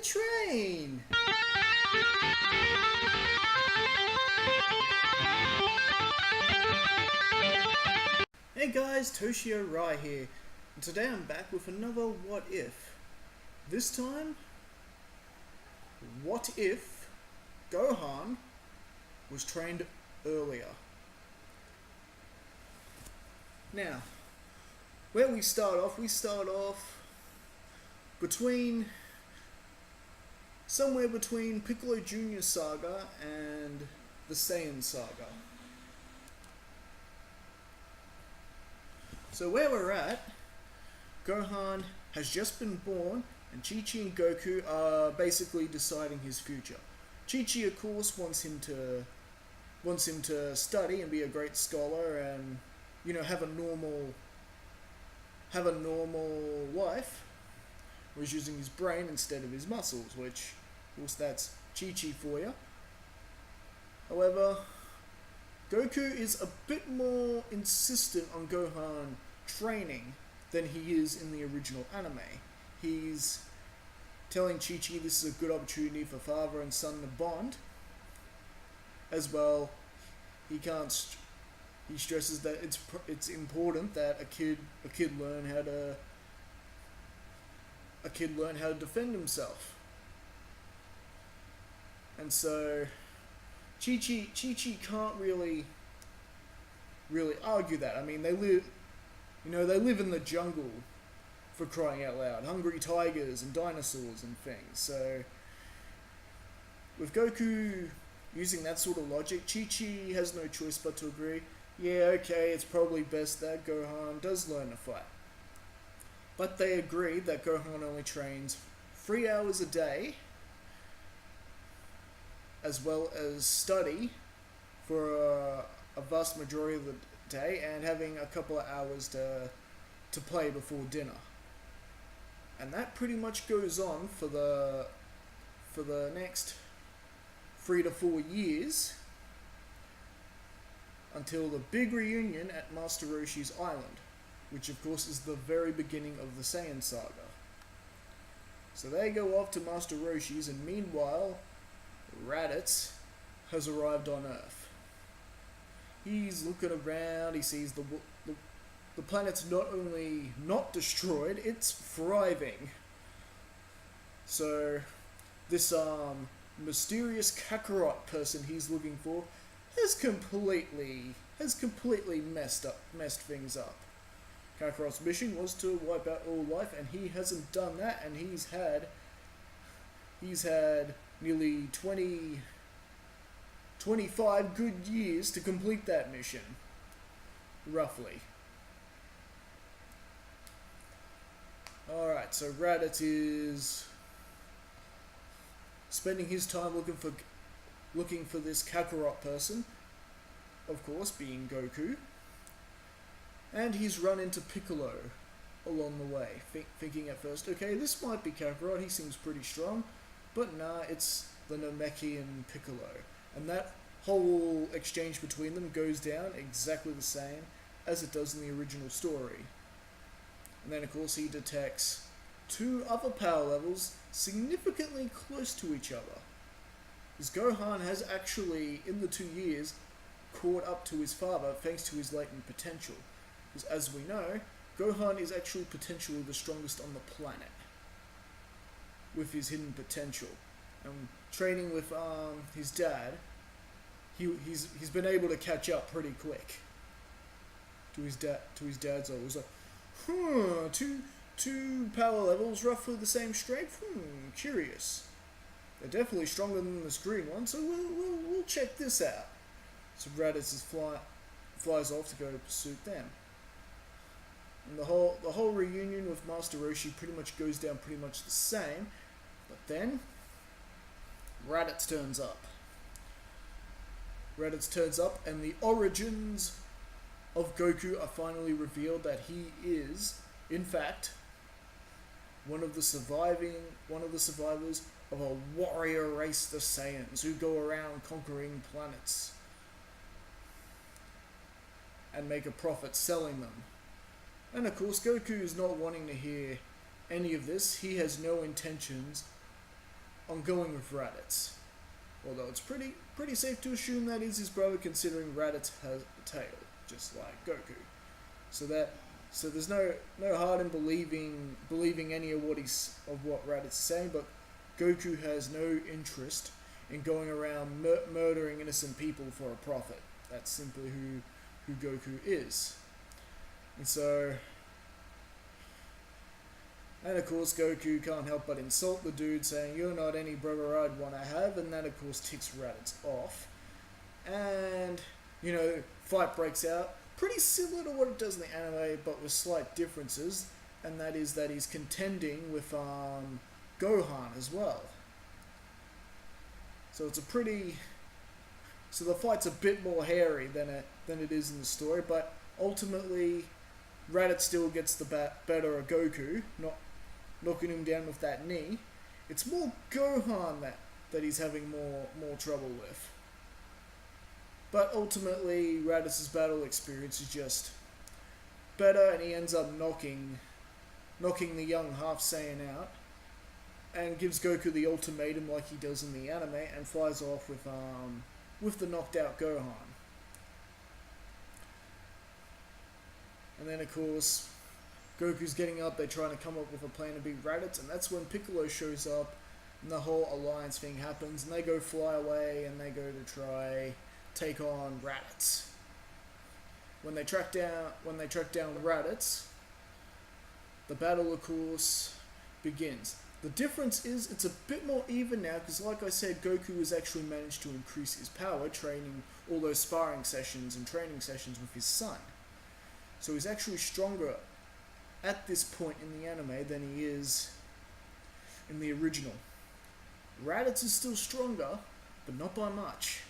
train! Hey guys, Toshio Rai here, and today I'm back with another What If. This time, what if Gohan was trained earlier? Now, where we start off somewhere between Piccolo Jr. Saga and the Saiyan Saga. So where we're at, Gohan has just been born, and Chi-Chi and Goku are basically deciding his future. Chi-Chi, of course, wants him to study and be a great scholar, and have a normal life. Where he's using his brain instead of his muscles, which, of course, that's Chi-Chi for you. However, Goku is a bit more insistent on Gohan training than he is in the original anime. He's telling Chi-Chi this is a good opportunity for father and son to bond. As well, he stresses that it's important that a kid learn how to defend himself. And so Chi-Chi can't really argue that. I mean, they live in the jungle, for crying out loud. Hungry tigers and dinosaurs and things. So with Goku using that sort of logic, Chi-Chi has no choice but to agree. Yeah, okay, it's probably best that Gohan does learn to fight. But they agree that Gohan only trains 3 hours a day, as well as study for a vast majority of the day, and having a couple of hours to play before dinner. And that pretty much goes on for the next 3 to 4 years, until the big reunion at Master Roshi's Island, which of course is the very beginning of the Saiyan Saga. So they go off to Master Roshi's, and meanwhile, Raditz has arrived on Earth. He's looking around, he sees the planet's not only not destroyed, it's thriving. So this mysterious Kakarot person he's looking for has completely messed things up. Kakarot's mission was to wipe out all life, and he hasn't done that, and he's had nearly 25 good years to complete that mission, roughly. Alright, so Raditz is spending his time looking for this Kakarot person, of course, being Goku. And he's run into Piccolo along the way, thinking at first, okay, this might be Kakarot, he seems pretty strong, but nah, it's the Namekian Piccolo. And that whole exchange between them goes down exactly the same as it does in the original story. And then, of course, he detects 2 other power levels significantly close to each other. Because Gohan has actually, in the 2 years, caught up to his father thanks to his latent potential. Because as we know, Gohan is actually potentially the strongest on the planet, with his hidden potential. And training with his dad, he's been able to catch up pretty quick to his dad's level. He's like, two power levels, roughly the same strength. Curious. They're definitely stronger than the green one, so we'll check this out. So Raditz flies off to go pursue them. And the whole reunion with Master Roshi pretty much goes down pretty much the same, but then Raditz turns up. And the origins of Goku are finally revealed, that he is, in fact, one of the survivors of a warrior race, the Saiyans, who go around conquering planets and make a profit selling them. And of course, Goku is not wanting to hear any of this. He has no intentions on going with Raditz. Although it's pretty safe to assume that is his brother, considering Raditz has a tail, just like Goku. So there's no hard in believing any of what Raditz is saying, but Goku has no interest in going around murdering innocent people for a profit. That's simply who Goku is. And of course Goku can't help but insult the dude, saying, "You're not any brother I'd want to have," and that of course ticks Raditz off. And, fight breaks out. Pretty similar to what it does in the anime, but with slight differences, and that is that he's contending with Gohan as well. So the fight's a bit more hairy than it is in the story, but ultimately Raditz still gets the better of Goku, not knocking him down with that knee. It's more Gohan that he's having more trouble with. But ultimately, Raditz's battle experience is just better, and he ends up knocking the young half Saiyan out, and gives Goku the ultimatum like he does in the anime, and flies off with the knocked out Gohan. And then of course, Goku's getting up, they're trying to come up with a plan to beat Raditz, and that's when Piccolo shows up, and the whole alliance thing happens, and they go fly away, and they go to try take on Raditz. When they track down Raditz, the battle of course begins. The difference is it's a bit more even now, because like I said, Goku has actually managed to increase his power, training all those sparring sessions and training sessions with his son. So he's actually stronger at this point in the anime than he is in the original. Raditz is still stronger, but not by much.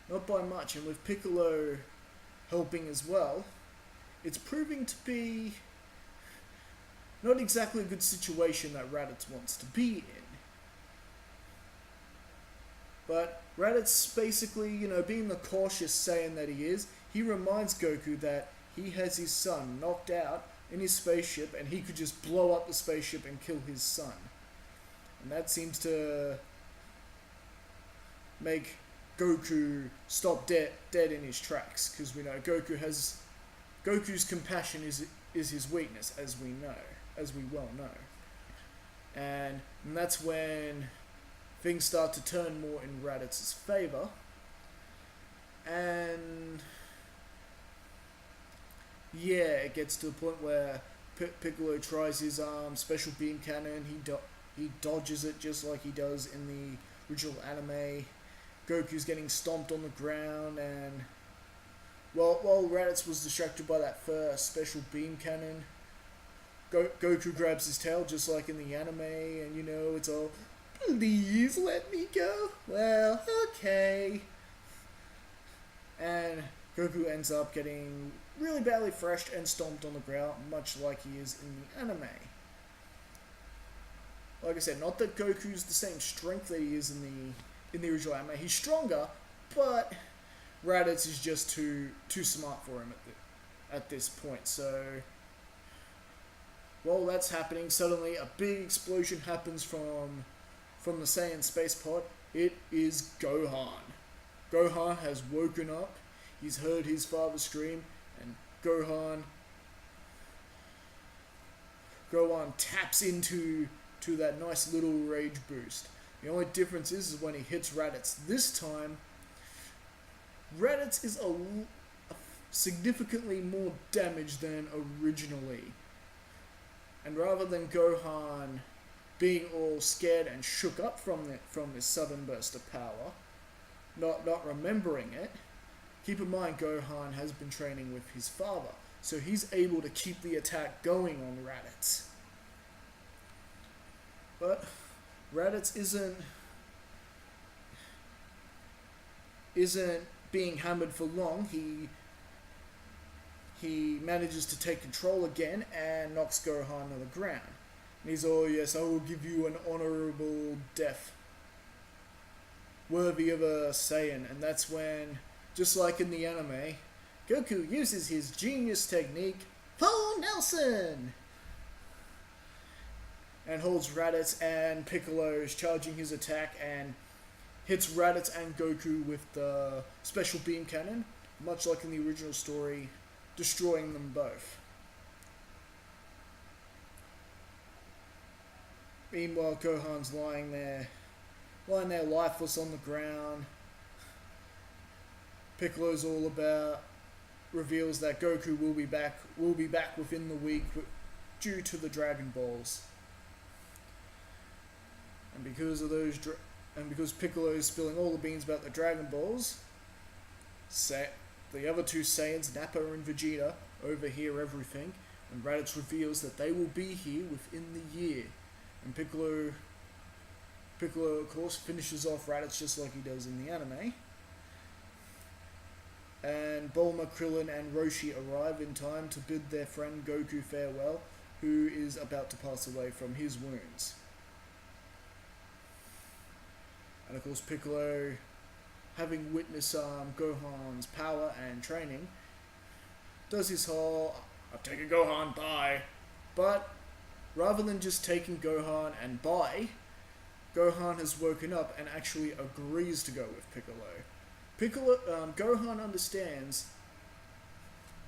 Not by much, and with Piccolo helping as well, it's proving to be not exactly a good situation that Raditz wants to be in. But Raditz basically, being the cautious Saiyan that he is, he reminds Goku that he has his son knocked out in his spaceship, and he could just blow up the spaceship and kill his son. And that seems to make Goku stop dead in his tracks, because we know Goku's compassion is his weakness, as we well know. And that's when things start to turn more in Raditz's favor. And yeah, it gets to a point where Piccolo tries his special beam cannon. He dodges it just like he does in the original anime. Goku's getting stomped on the ground, and while Raditz was distracted by that first special beam cannon, Goku grabs his tail just like in the anime, and it's all, "Please let me go." Well, okay. And Goku ends up getting really badly thrashed and stomped on the ground, much like he is in the anime. Like I said, not that Goku's the same strength that he is in the original anime. He's stronger, but Raditz is just too smart for him at this point. So while that's happening, suddenly a big explosion happens from the Saiyan space pod. It is Gohan. Gohan has woken up. He's heard his father scream, and Gohan taps into that nice little rage boost. The only difference is when he hits Raditz. This time, Raditz is significantly more damaged than originally. And rather than Gohan being all scared and shook up from this sudden burst of power, not remembering it, keep in mind Gohan has been training with his father, so he's able to keep the attack going on Raditz. But Raditz isn't being hammered for long. He manages to take control again and knocks Gohan on the ground. And he's all, "Yes, I will give you an honorable death, worthy of a Saiyan." And that's when, just like in the anime, Goku uses his genius technique, Full Nelson! and holds Raditz, and Piccolo is charging his attack and hits Raditz and Goku with the special beam cannon, much like in the original story, destroying them both. Meanwhile, Gohan's lying there lifeless on the ground. Piccolo's all about, reveals that Goku will be back within the week due to the Dragon Balls. And because of those, and because Piccolo is spilling all the beans about the Dragon Balls, the other two Saiyans, Nappa and Vegeta, overhear everything, and Raditz reveals that they will be here within the year. And Piccolo, of course, finishes off Raditz just like he does in the anime. And Bulma, Krillin, and Roshi arrive in time to bid their friend Goku farewell, who is about to pass away from his wounds. And of course, Piccolo, having witnessed Gohan's power and training, does his whole, "I've taken Gohan, bye." But rather than just taking Gohan and bye, Gohan has woken up and actually agrees to go with Piccolo. Gohan understands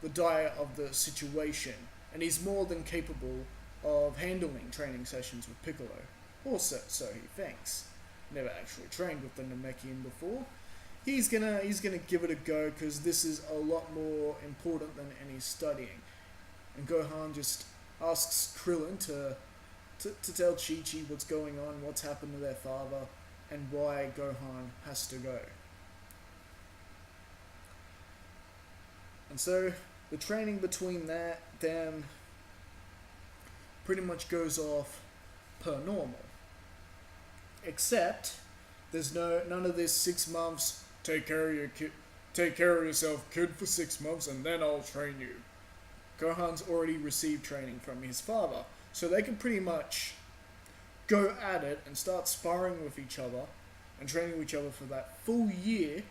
the dire of the situation, and he's more than capable of handling training sessions with Piccolo. Also, so he thinks. Never actually trained with the Namekian before. He's gonna give it a go because this is a lot more important than any studying. And Gohan just asks Krillin to tell Chi-Chi what's going on, what's happened to their father, and why Gohan has to go. And so the training between them pretty much goes off per normal. Except there's none of this 6 months, take care of yourself, kid, for 6 months and then I'll train you. Gohan's already received training from his father, so they can pretty much go at it and start sparring with each other and training with each other for that full year,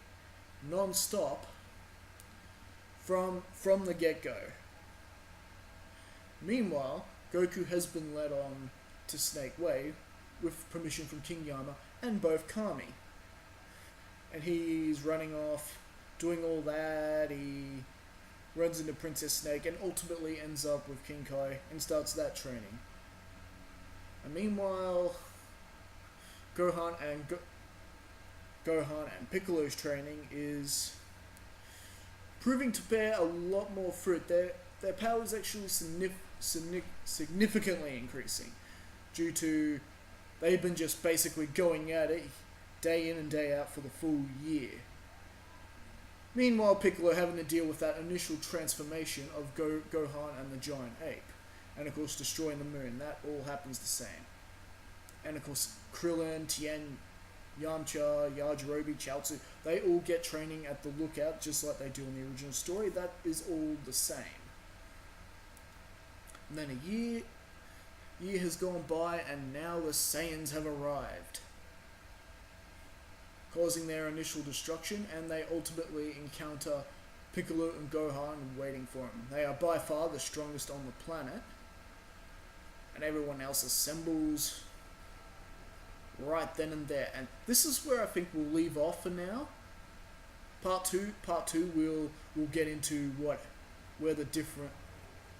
non-stop, from the get-go. Meanwhile, Goku has been led on to Snake Way with permission from King Yama and both Kami. And he's running off, doing all that. He runs into Princess Snake and ultimately ends up with King Kai and starts that training. And meanwhile, Gohan and Piccolo's training is proving to bear a lot more fruit. Their power is actually significantly increasing due to they've been just basically going at it day in and day out for the full year. Meanwhile, Piccolo having to deal with that initial transformation of Gohan and the giant ape. And of course destroying the moon. That all happens the same. And of course Krillin, Tien, Yamcha, Yajirobe, Chaozu, they all get training at the lookout just like they do in the original story. That is all the same. And then a year has gone by and now the Saiyans have arrived, causing their initial destruction, and they ultimately encounter Piccolo and Gohan waiting for them. They are by far the strongest on the planet, and everyone else assembles right then and there. And this is where I think we'll leave off for now. Part two we'll get into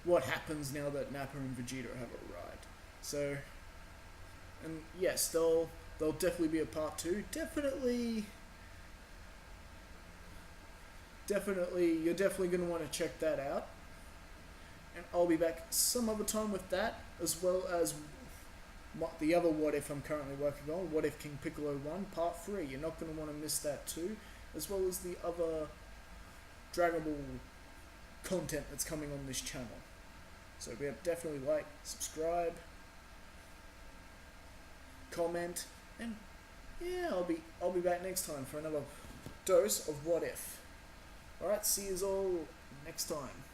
what happens now that Nappa and Vegeta have arrived. So, and yes, there'll definitely be a part 2. Definitely, you're definitely going to want to check that out. And I'll be back some other time with that, as well as the other What If I'm currently working on, What If King Piccolo 1, Part 3. You're not going to want to miss that too, as well as the other Dragon Ball content that's coming on this channel. So definitely like, subscribe, comment, and yeah, I'll be back next time for another dose of What If. Alright, see you all next time.